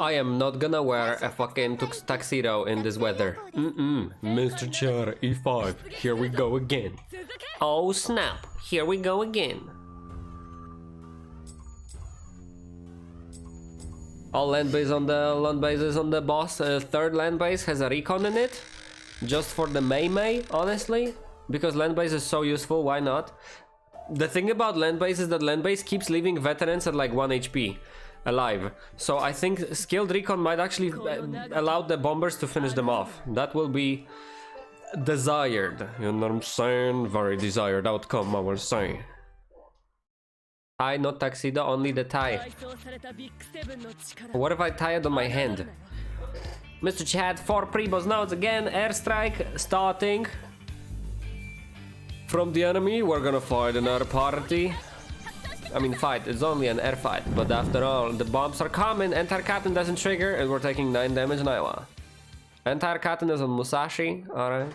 I am not gonna wear a fucking tuxedo in this weather. Mr. Char, E5, here we go again. Oh snap, here we go again. All land bases on the boss. Third land base has a recon in it, just for the May, honestly, because land base is so useful. Why not? The thing about land base is that land base keeps leaving veterans at like 1 HP alive, so I think skilled recon might actually allow the bombers to finish them off. That will be desired, you know what I'm saying? Very desired outcome, I will say. Tie, not tuxedo, only the tie. What if I tie it on my hand? Mr. Chad, 4 pre-boss nodes again. Airstrike starting from the enemy. We're gonna fight another party. I mean fight, it's only an air fight, but after all, the bombs are coming. Entire Captain doesn't trigger and we're taking 9 damage now. Entire Captain is on Musashi, alright.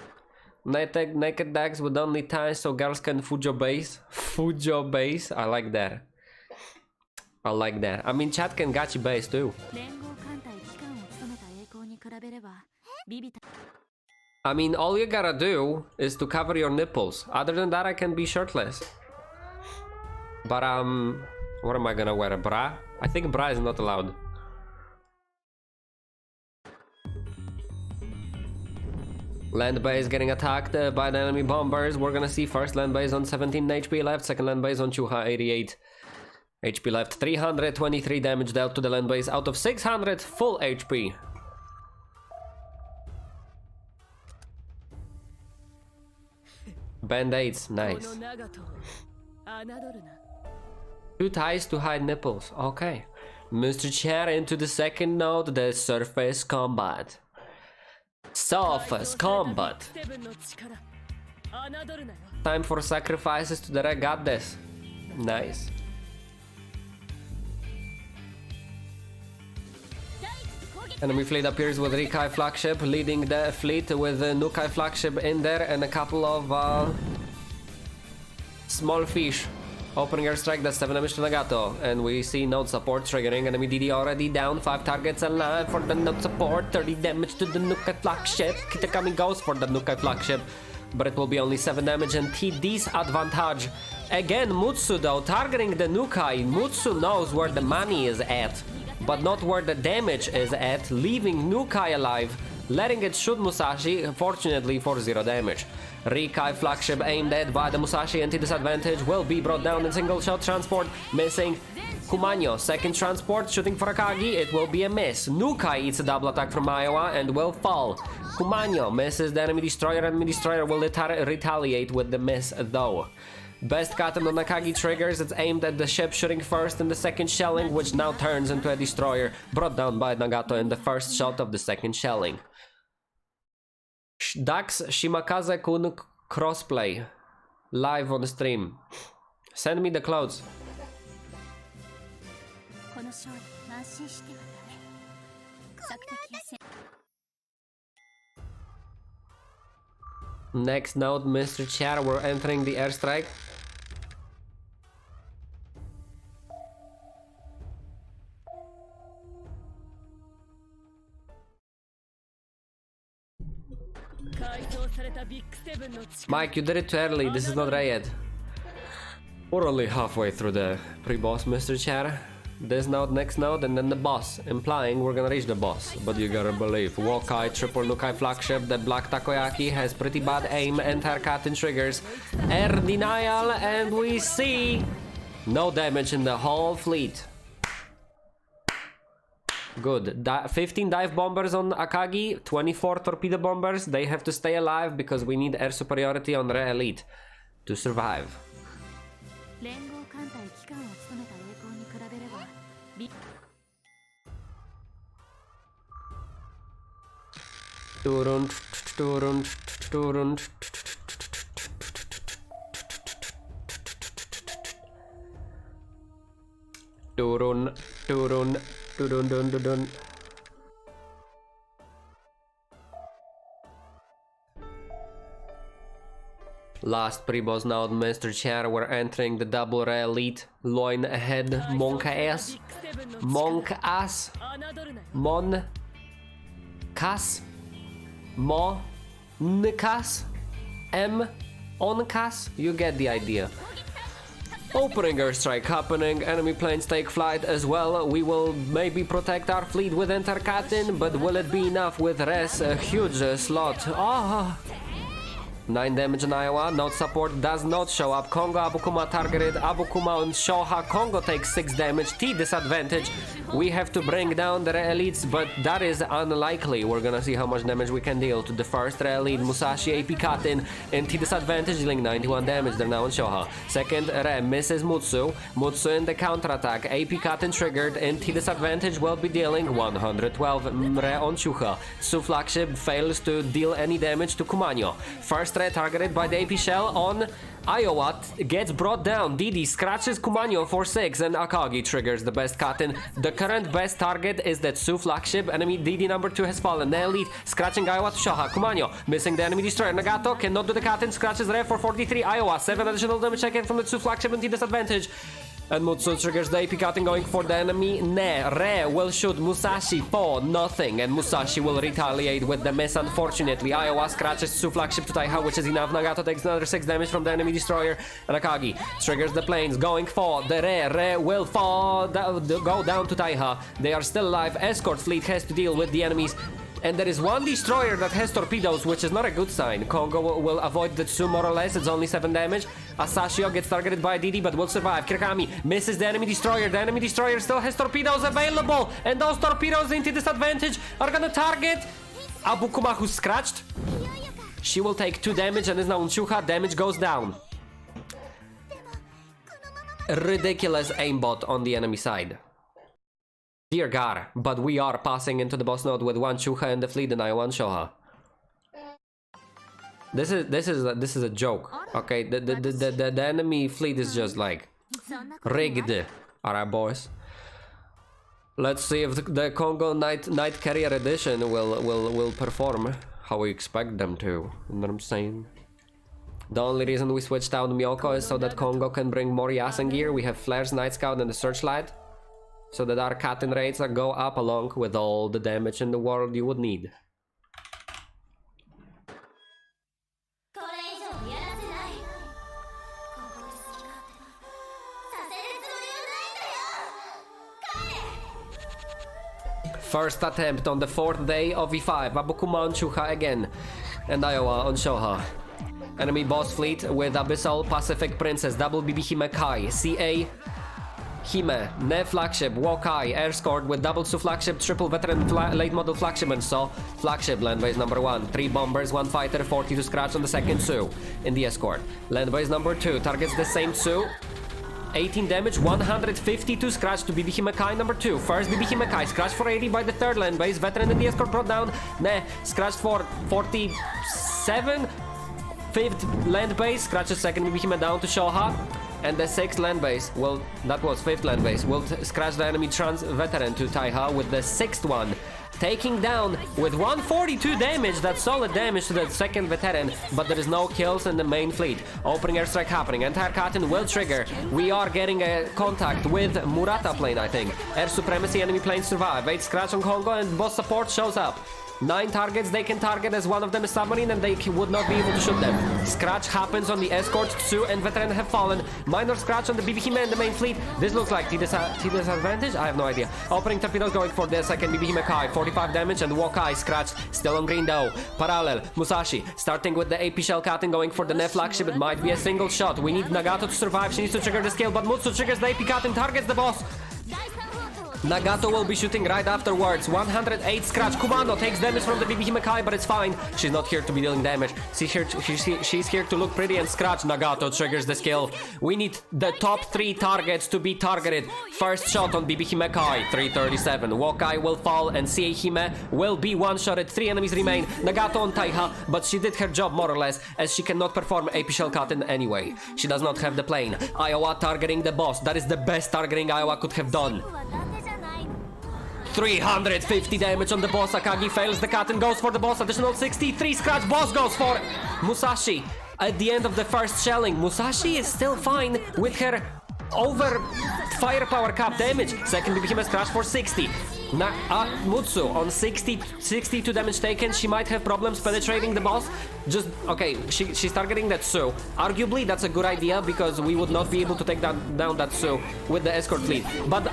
Naked decks with only ties so girls can Fujo base. Fujo base, I like that. I like that. I mean chat can gachi base too. I mean all you gotta do is to cover your nipples. Other than that I can be shirtless. But what am I gonna wear, a bra? I think bra is not allowed. Land base getting attacked by the enemy bombers. We're gonna see first land base on 17 HP left, second land base on 288 HP left. 323 damage dealt to the land base out of 600 full HP. Band-aids, nice. 2 ties to hide nipples, okay. Mr. Chair into the second node, the surface combat. Surface combat. Time for sacrifices to the Red Goddess. Nice. Enemy fleet appears with Rikai flagship, leading the fleet with Nukai flagship in there and a couple of small fish. Opening airstrike, that's 7 damage to Nagato, and we see node support triggering. Enemy DD already down, 5 targets alive for the node support, 30 damage to the Nukai flagship. Kitakami goes for the Nukai flagship, but it will be only 7 damage and TD's advantage. Again, Mutsu though, targeting the Nukai. Mutsu knows where the money is at, but not where the damage is at, leaving Nukai alive, letting it shoot Musashi, fortunately for 0 damage. Rikai flagship aimed at by the Musashi anti-disadvantage will be brought down in single shot transport, missing. Kumanyo, second transport, shooting for Akagi, it will be a miss. Nukai eats a double attack from Iowa and will fall. Kumanyo misses the enemy destroyer will retaliate with the miss though. Best Katan on Akagi triggers, it's aimed at the ship, shooting first in the second shelling, which now turns into a destroyer, brought down by Nagato in the first shot of the second shelling. Dax Shimakaze-kun crossplay live on the stream. Send me the clothes. Next node, Mr. Chair, we're entering the airstrike. Mike, you did it too early, this is not Riot. We're only halfway through the pre-boss, Mr. Chair. This node, next node, and then the boss, implying we're gonna reach the boss. But you gotta believe, Wokai, triple Nukai flagship, the black takoyaki has pretty bad aim, entire Captain triggers, air denial, and we see no damage in the whole fleet. Good. 15 dive bombers on Akagi, 24 torpedo bombers. They have to stay alive because we need air superiority on Re Elite to survive. Dun. Last pre-boss node, Mr. Chair. We're entering the double rare elite. Loin ahead, Monk ass. Monk ass. Mon. Kas. Mo. Nkas. M. Onkas. You get the idea. Opening airstrike happening, enemy planes take flight as well. We will maybe protect our fleet with Enter-Katin, but will it be enough with Res? A huge slot. 9 damage in Iowa, node support does not show up. Kongo, Abukuma targeted, Abukuma on Shoha. Kongo takes 6 damage, T disadvantage. We have to bring down the elites, but that is unlikely. We're gonna see how much damage we can deal to the first elite, Musashi, AP Katin, and T disadvantage dealing 91 damage. They're now on Shoha. Second Re misses Mutsu. Mutsu in the counterattack, AP Katin triggered, and T disadvantage will be dealing 112 Re on Chucha. Su flagship fails to deal any damage to Kumanyo. First Re targeted by the AP shell on Iowa gets brought down. Didi scratches Kumanyo for 6 and Akagi triggers the best Katin. The current best target is that Su flagship. Enemy Didi number 2 has fallen. The elite scratching Iowa to Shoha. Kumanyo missing the enemy destroyer. Nagato cannot do the Katin. Scratches Re for 43. Iowa 7 additional damage again from the Su flagship and T disadvantage. And Mutsu triggers the AP Katin going for the enemy. Re will shoot Musashi for nothing, and Musashi will retaliate with the miss. Unfortunately, Iowa scratches Su flagship to Taiha, which is enough. Nagato takes another 6 damage from the enemy destroyer. And Akagi triggers the planes going for the Re will fall, go down to Taiha. They are still alive. Escort fleet has to deal with the enemies. And there is one destroyer that has torpedoes, which is not a good sign. Kongo will avoid the Tsu more or less, it's only 7 damage. Asashio gets targeted by Didi but will survive. Kirakami misses the enemy destroyer. The enemy destroyer still has torpedoes available. And those torpedoes into disadvantage are gonna target Abukuma, who's scratched. She will take 2 damage and is now on Chuha. Damage goes down. Ridiculous aimbot on the enemy side. Dear God, but we are passing into the boss node with 1 Chuha in the fleet and I 1 Shoha. This is a joke. Okay, the enemy fleet is just like rigged. Alright, boys. Let's see if the Kongo Night Carrier Edition will perform how we expect them to. You know what I'm saying? The only reason we switched out Miyoko is so that Kongo can bring more Yasen gear. We have Flares, Night Scout, and the Searchlight. So that our Katin rates go up along with all the damage in the world you would need. First attempt on the 4th day of E5. Abukuma on Chuha again. And Iowa on Shoha. Enemy boss fleet with Abyssal, Pacific Princess, Double BB Hime Kai, CA Hime, Ne flagship, Wokai, air scored with double Su flagship, triple veteran late model flagship, and so flagship land base number 1, 3 bombers, 1 fighter, 42 scratch on the second Su in the escort. Land base number 2 targets the same Su, 18 damage, 152 scratch to BB Himekai number 2. First BB Himekai scratch for 80 by the third land base, veteran in the escort brought down. Ne scratched for 47. 5th land base scratches second BB Hime down to Shoha. And the 6th land base, well, that was 5th land base, will scratch the enemy trans veteran to Taiha with the 6th one. Taking down with 142 damage, that's solid damage to the 2nd veteran, but there is no kills in the main fleet. Opening airstrike happening, entire Katin will trigger. We are getting a contact with Murata plane, I think. Air supremacy, enemy plane survive. 8 scratch on Kongo and boss support shows up. 9 targets they can target as one of them is submarine and they would not be able to shoot them. Scratch happens on the escort, Tsu and veteran have fallen. Minor scratch on the BB Hime and the main fleet. This looks like T disadvantage? I have no idea. Opening torpedoes going for the second BB Hime Kai. 45 damage and Wokai scratch still on green though. Parallel, Musashi starting with the AP shell Katin going for the Ne flagship. It might be a single shot. We need Nagato to survive. She needs to trigger the skill, but Mutsu triggers the AP Katin, targets the boss. Nagato will be shooting right afterwards. 108 scratch. Kumano takes damage from the BB Himekai, but it's fine. She's not here to be dealing damage. She's here to look pretty and scratch. Nagato triggers the skill. We need the top 3 targets to be targeted. First shot on BB Himekai, 337. Wokai will fall and CA Hime will be one-shotted. 3 enemies remain. Nagato on Taiha, but she did her job more or less, as she cannot perform AP shell Katin anyway. She does not have the plane. Iowa targeting the boss. That is the best targeting Iowa could have done. 350 damage on the boss. Akagi fails the Katin, goes for the boss. Additional 63 scratch. Boss goes for Musashi. at the end of the first shelling. Musashi is still fine with her over firepower cap damage. Second BB Behemoth crash for 60. Mutsu on 62 damage taken. She might have problems penetrating the boss. Just okay, she's targeting that Tsu. Arguably that's a good idea because we would not be able to take down that Tsu with the escort fleet. But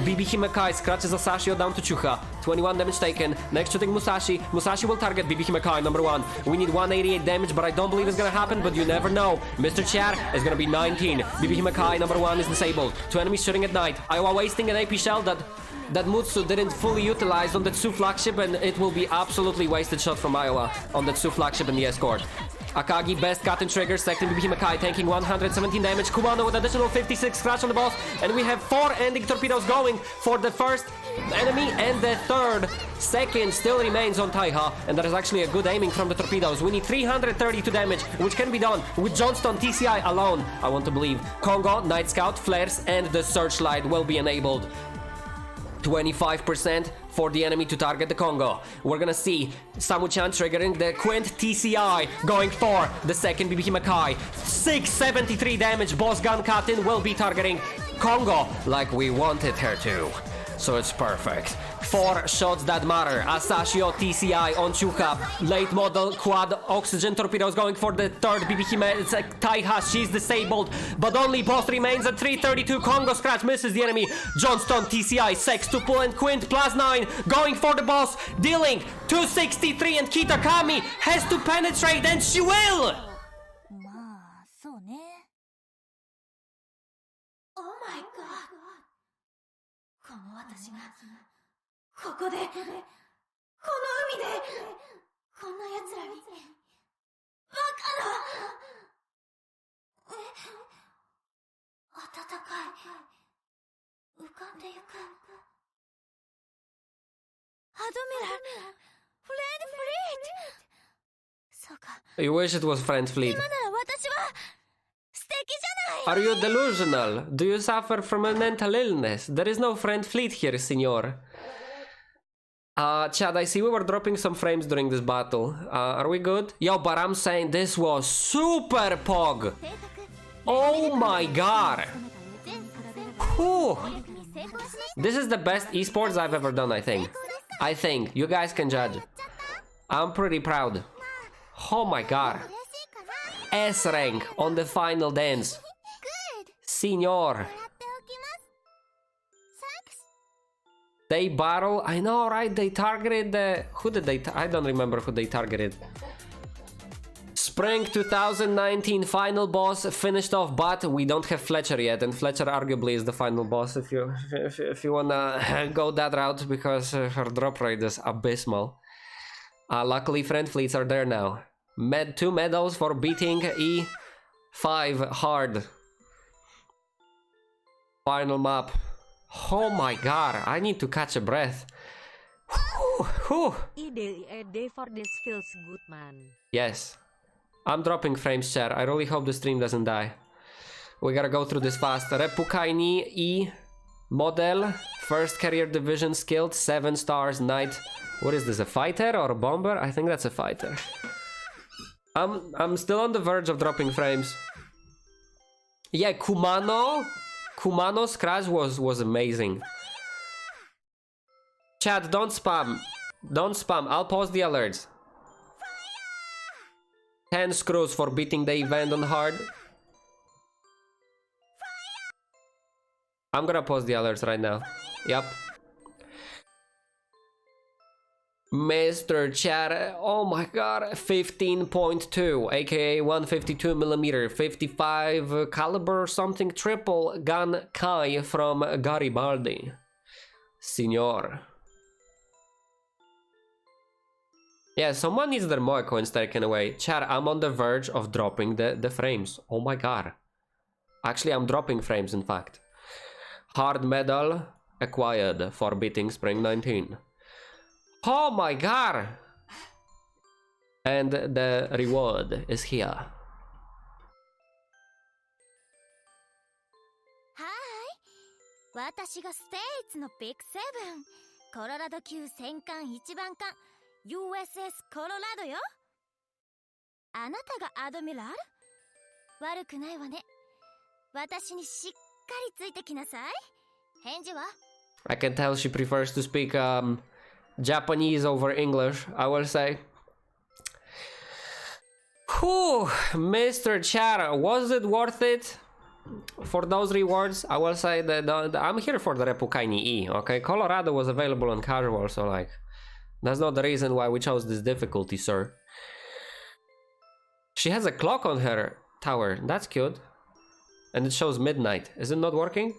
BB Himekai scratches Asashio down to Chuha. 21 damage taken. Next shooting Musashi. Musashi will target BB Himekai number 1. We need 188 damage, but I don't believe it's gonna happen, but you never know. Mr. Chair is gonna be 19. BB Himekai number 1 is disabled. 2 enemies shooting at night. Iowa wasting an AP shell that Mutsu didn't fully utilize on the Tsu flagship, and it will be absolutely wasted shot from Iowa on the Tsu flagship and the escort. Akagi best cut and trigger, second BB Himekai tanking 117 damage, Kumano with additional 56 scratch on the boss, and we have 4 ending torpedoes going for the first enemy, and the third. Second still remains on Taiha, and that is actually a good aiming from the torpedoes. We need 332 damage, which can be done with Johnston TCI alone, I want to believe. Congo, Night Scout, flares, and the searchlight will be enabled. 25% for the enemy to target the Congo. We're gonna see Samu-chan triggering the Quint TCI, going for the second BB Himekai. 673 damage, boss gun Katin will be targeting Congo like we wanted her to. So it's perfect. 4 shots that matter. Asashio TCI on Chuka. Late model quad oxygen torpedoes going for the third BB Hime. It's like Taiha, she's disabled, but only boss remains at 332. Congo scratch misses the enemy. Johnston TCI, Sex to pull and Quint +9 going for the boss, dealing 263, and Kitakami has to penetrate, and she will! Oh my god. この私がここでこの海でこんな奴らにバカな暖かい浮かんでゆくアドミラルフレンドフリートそうか You wish it was Friend Fleet. 今なら私は素敵じゃない Are you delusional? Do you suffer from a mental illness? There is no Friend Fleet here, senor. Chad, I see we were dropping some frames during this battle. Are we good? Yo, but I'm saying this was super pog. Oh my god. Whew. This is the best esports I've ever done, I think. You guys can judge. I'm pretty proud. Oh my god. S rank on the final dance. Senor. They battle. I know, right? They targeted the... Who did they... I don't remember who they targeted. Spring 2019 final boss finished off, but we don't have Fletcher yet, and Fletcher arguably is the final boss if you wanna go that route, because her drop rate is abysmal. Luckily, friend fleets are there now. 2 medals for beating E-5 hard. Final map. Oh my god, I need to catch a breath. Whew. A day for this feels good, man. Yes. I'm dropping frames, chat. I really hope the stream doesn't die. We gotta go through this fast. Repukaini E model. First carrier division skilled. 7 stars. Knight. What is this? A fighter or a bomber? I think that's a fighter. I'm still on the verge of dropping frames. Yeah, Kumano's crash was amazing. Chat, don't spam. Don't spam. I'll pause the alerts. 10 screws for beating the event on hard. I'm gonna pause the alerts right now. Yep. Mr. Chat, oh my god, 15.2, aka 152mm, 55 caliber something triple gun Kai from Garibaldi. Signor. Yeah, someone needs their Moe coins taken away. Chat, I'm on the verge of dropping the frames. Oh my god. Actually, I'm dropping frames, in fact. Hard medal acquired for beating Spring 19. Oh my god! And the reward is here. Hi! 私がステイツのビッグセブン。コロラド級戦艦一番艦 USS コロラドよ。あなたがアドミラル悪くないわね。私にしっかりついてきなさい。返事は？ I can tell she prefers to speak Japanese over English, I will say. Whew, Mr. Chara, was it worth it for those rewards? I will say that I'm here for the Repukaini E, okay? Colorado was available on casual, so like, that's not the reason why we chose this difficulty, sir. She has a clock on her tower, that's cute. And it shows midnight. Is it not working?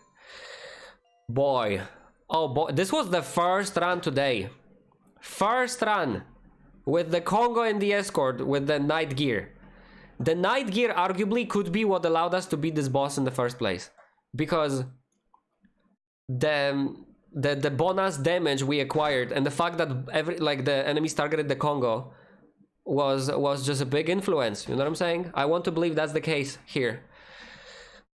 Boy. Oh boy, this was the first run today. First run with the Congo and the escort with the night gear. The night gear arguably could be what allowed us to beat this boss in the first place. Because the bonus damage we acquired and the fact that the enemies targeted the Congo was just a big influence. You know what I'm saying? I want to believe that's the case here.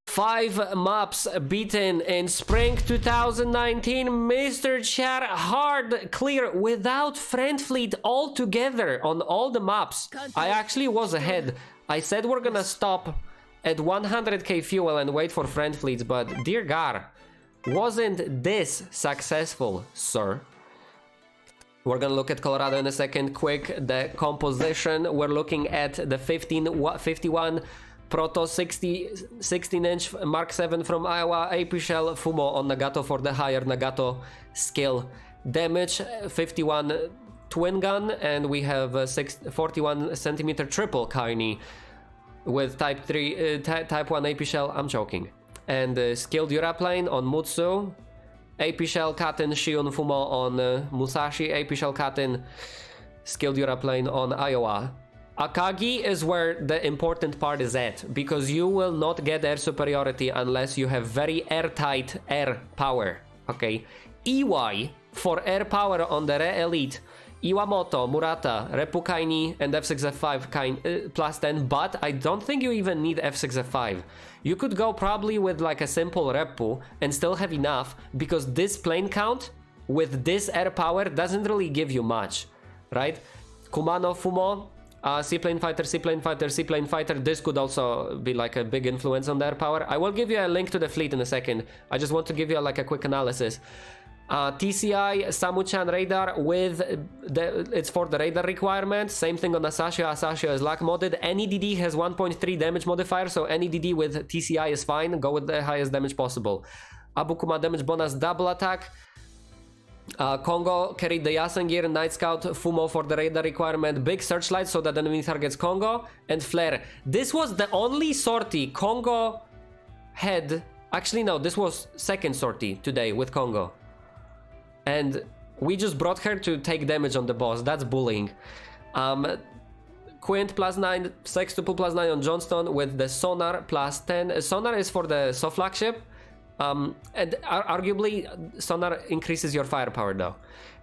5 maps beaten in spring 2019. Mr. Char hard clear without friend fleet altogether on all the maps. I actually was ahead. I said we're gonna stop at 100k fuel and wait for friend fleets, but dear God, wasn't this successful, sir? We're gonna look at Colorado in a second. Quick, the composition. We're looking at the 51 Proto 16-inch Mark 7 from Iowa, AP shell, Fumo on Nagato for the higher Nagato skill damage, 51 twin gun, and we have 41 centimeter triple Kaini with type 3, type 1 AP shell. I'm joking. And skilled Uraplane on Mutsu, AP shell Katen Shion Fumo on Musashi, AP shell Katen, skilled Uraplane on Iowa. Akagi is where the important part is at, because you will not get air superiority unless you have very airtight air power, okay? EY for air power on the Re-Elite, Iwamoto, Murata, Repukaini, and F6F5 plus 10, but I don't think you even need F6F5. You could go probably with like a simple Repu and still have enough, because this plane count with this air power doesn't really give you much, right? Kumano, Fumo, Seaplane Fighter, Seaplane Fighter, Seaplane Fighter. This could also be like a big influence on their power. I will give you a link to the fleet in a second. I just want to give you like a quick analysis. TCI Samuchan radar with it's for the radar requirement. Same thing on Asashio. Asashio is lack modded. Any DD has 1.3 damage modifier, so any DD with TCI is fine. Go with the highest damage possible. Abukuma damage bonus double attack. Congo carried the Yasengir, Night Scout, Fumo for the radar requirement, big searchlight so that enemy targets Congo, and Flare. This was the only sortie Congo had. Actually, no, this was second sortie today with Congo. And we just brought her to take damage on the boss. That's bullying. Quint plus 9, Sextuple plus 9 on Johnston with the Sonar plus 10. Sonar is for the soft flagship. And arguably, Sonar increases your firepower though.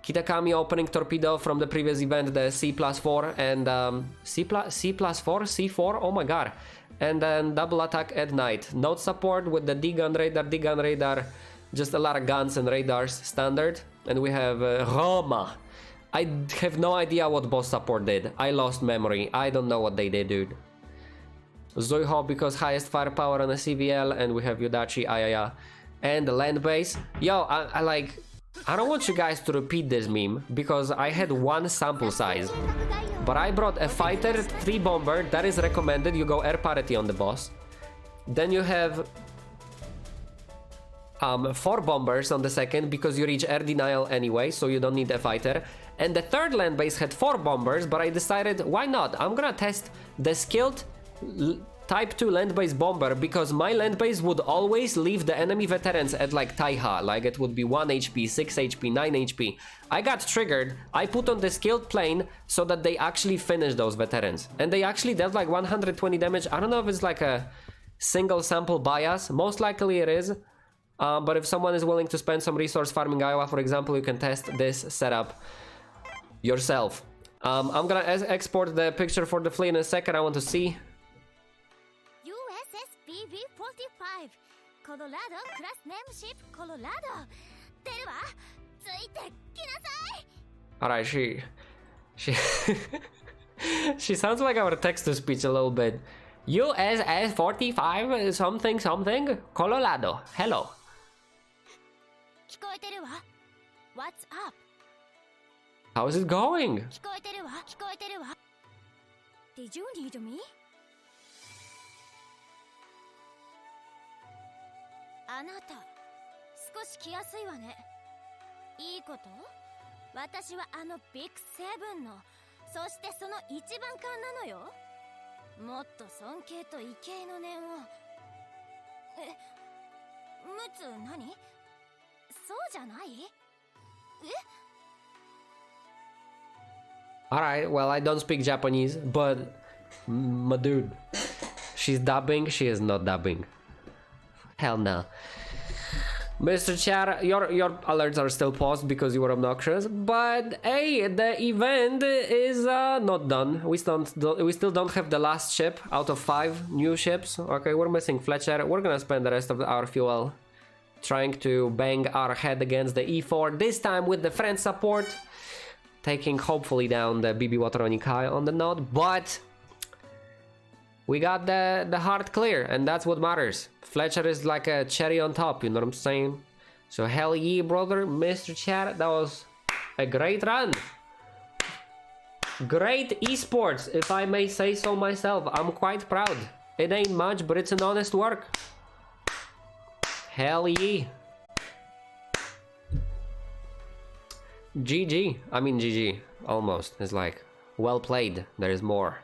Kitakami opening torpedo from the previous event, the C plus 4 and C plus 4, C4, oh my god. And then double attack at night. Node support with the D-gun radar, just a lot of guns and radars, standard. And we have Roma. I have no idea what boss support did. I lost memory. I don't know what they did, dude. Zoiho because highest firepower on a CVL, and we have Yudachi, Ayaya, and the land base. Yo, I don't want you guys to repeat this meme because I had one sample size, but I brought a fighter, 3 bomber, that is recommended. You go air parity on the boss. Then you have 4 bombers on the second because you reach air denial anyway, so you don't need a fighter. And the third land base had 4 bombers, but I decided why not? I'm gonna test the skilled type 2 land base bomber because my land base would always leave the enemy veterans at like Taiha, like it would be 1 HP, 6 HP, 9 HP. I got triggered, I put on the skilled plane so that they actually finish those veterans, and they actually dealt like 120 damage. I don't know if it's like a single sample bias, most likely it is, but if someone is willing to spend some resource farming Iowa, for example, you can test this setup yourself. I'm gonna export the picture for the fleet in a second. I want to see. USS BB-45 Colorado class name ship Colorado. Alright, she she sounds like our text-to-speech a little bit. USS 45 something something Colorado. Hello. 聞こえてるわ。What's up? How's it going? 聞こえてるわ。聞こえてるわ。Did you need me? あなた、少し来やすいわね。いいこと？私はあのビッグセブンの、そしてその一番艦なのよ。もっと尊敬と畏敬の念を。むつ何？そうじゃない？ Alright, well, I don't speak Japanese, but my dude, she's dubbing, she is not dubbing. Hell no. Mr. Chad, your alerts are still paused because you were obnoxious, but hey, the event is not done. We still don't have the last ship out of 5 new ships. Okay, we're missing Fletcher. We're gonna spend the rest of our fuel trying to bang our head against the E4, this time with the French support, taking hopefully down the BB Wateronikai on the node, but we got the heart clear, and that's what matters. Fletcher is like a cherry on top, you know what I'm saying? So hell yeah, brother, Mr. Chad, that was a great run. Great esports, if I may say so myself. I'm quite proud. It ain't much, but it's an honest work. Hell yeah. GG. I mean GG. Almost. It's like, well played. There is more.